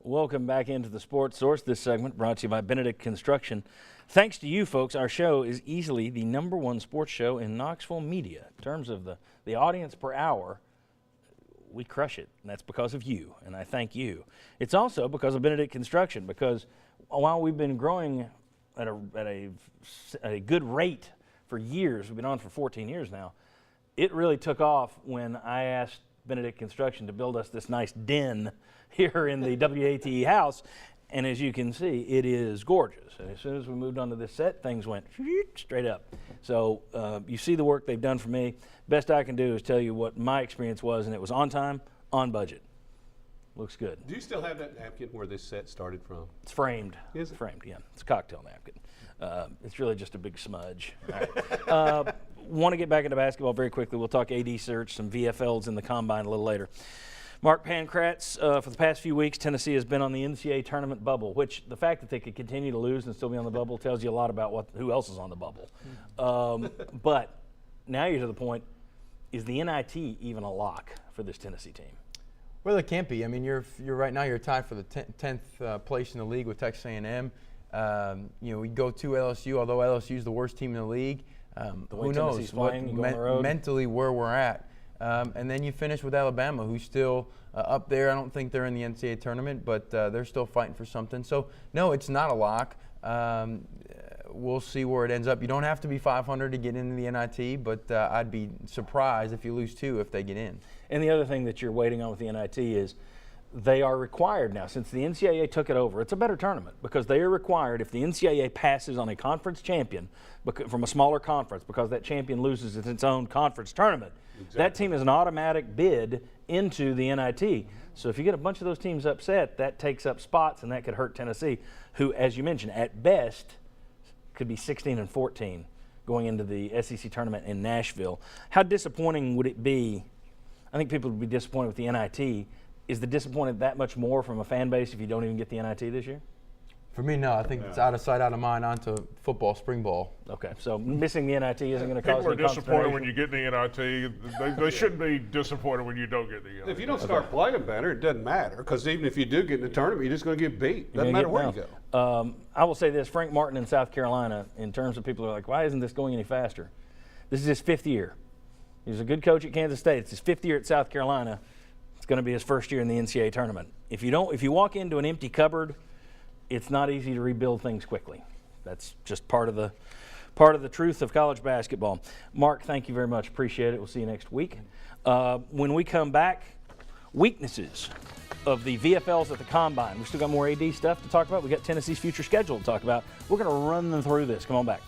Welcome back into the Sports Source. This segment brought to you by Benedict Construction. Thanks to you folks, our show is easily the #1 sports show in Knoxville media. In terms of the audience per hour, we crush it, and that's because of you, and I thank you. It's also because of Benedict Construction, because while we've been growing at a good rate for years, we've been on for 14 years now, it really took off when I asked Benedict Construction to build us this nice den here in the WATE house, and as you can see, it is gorgeous. And as soon as we moved onto this set, things went straight up. So you see the work they've done for me. Best I can do is tell you what my experience was, and it was on time, on budget. Looks good. Do you still have that napkin where this set started from? It's framed. Is it? Framed, yeah. It's a cocktail napkin. It's really just a big smudge. All right. Want to get back into basketball very quickly. We'll talk AD search, some VFLs in the combine a little later. Mark Pankratz, for the past few weeks, Tennessee has been on the NCAA tournament bubble, which the fact that they could continue to lose and still be on the bubble tells you a lot about who else is on the bubble. But now you're to the point, is the NIT even a lock for this Tennessee team? Well, it can't be. I mean, you're right now you're tied for the 10th place in the league with Texas A&M. We go to LSU, although LSU is the worst team in the league. Who knows mentally where we're at. And then you finish with Alabama, who's still up there. I don't think they're in the NCAA tournament, but they're still fighting for something. So, no, it's not a lock. We'll see where it ends up. You don't have to be 500 to get into the NIT, but I'd be surprised if you lose 2 if they get in. And the other thing that you're waiting on with the NIT is they are required now, since the NCAA took it over, it's a better tournament because they are required, if the NCAA passes on a conference champion from a smaller conference because that champion loses its own conference tournament, that team is an automatic bid into the NIT. So if you get a bunch of those teams upset, that takes up spots, and that could hurt Tennessee, who, as you mentioned, at best could be 16-14 going into the SEC tournament in Nashville. How disappointing would it be? I think people would be disappointed with the NIT. Is the disappointed that much more from a fan base if you don't even get the NIT this year? For me, no. I think it's out of sight, out of mind onto football, spring ball. Okay, so missing the NIT isn't going to cause People any are disappointed consternation. when you get the NIT. They shouldn't be disappointed when you don't get the NIT. If you don't start playing better, it doesn't matter, because even if you do get in the tournament, you're just going to get beat. Doesn't matter where you go. I will say this, Frank Martin in South Carolina, in terms of people who are like, why isn't this going any faster? This is his 5th year. He was a good coach at Kansas State. It's his 5th year at South Carolina. It's going to be his first year in the NCAA tournament. If you walk into an empty cupboard, it's not easy to rebuild things quickly. That's just part of the truth of college basketball. Mark, thank you very much. Appreciate it. We'll see you next week. When we come back, weaknesses of the VFLs at the Combine. We still got more AD stuff to talk about. We got Tennessee's future schedule to talk about. We're going to run them through this. Come on back.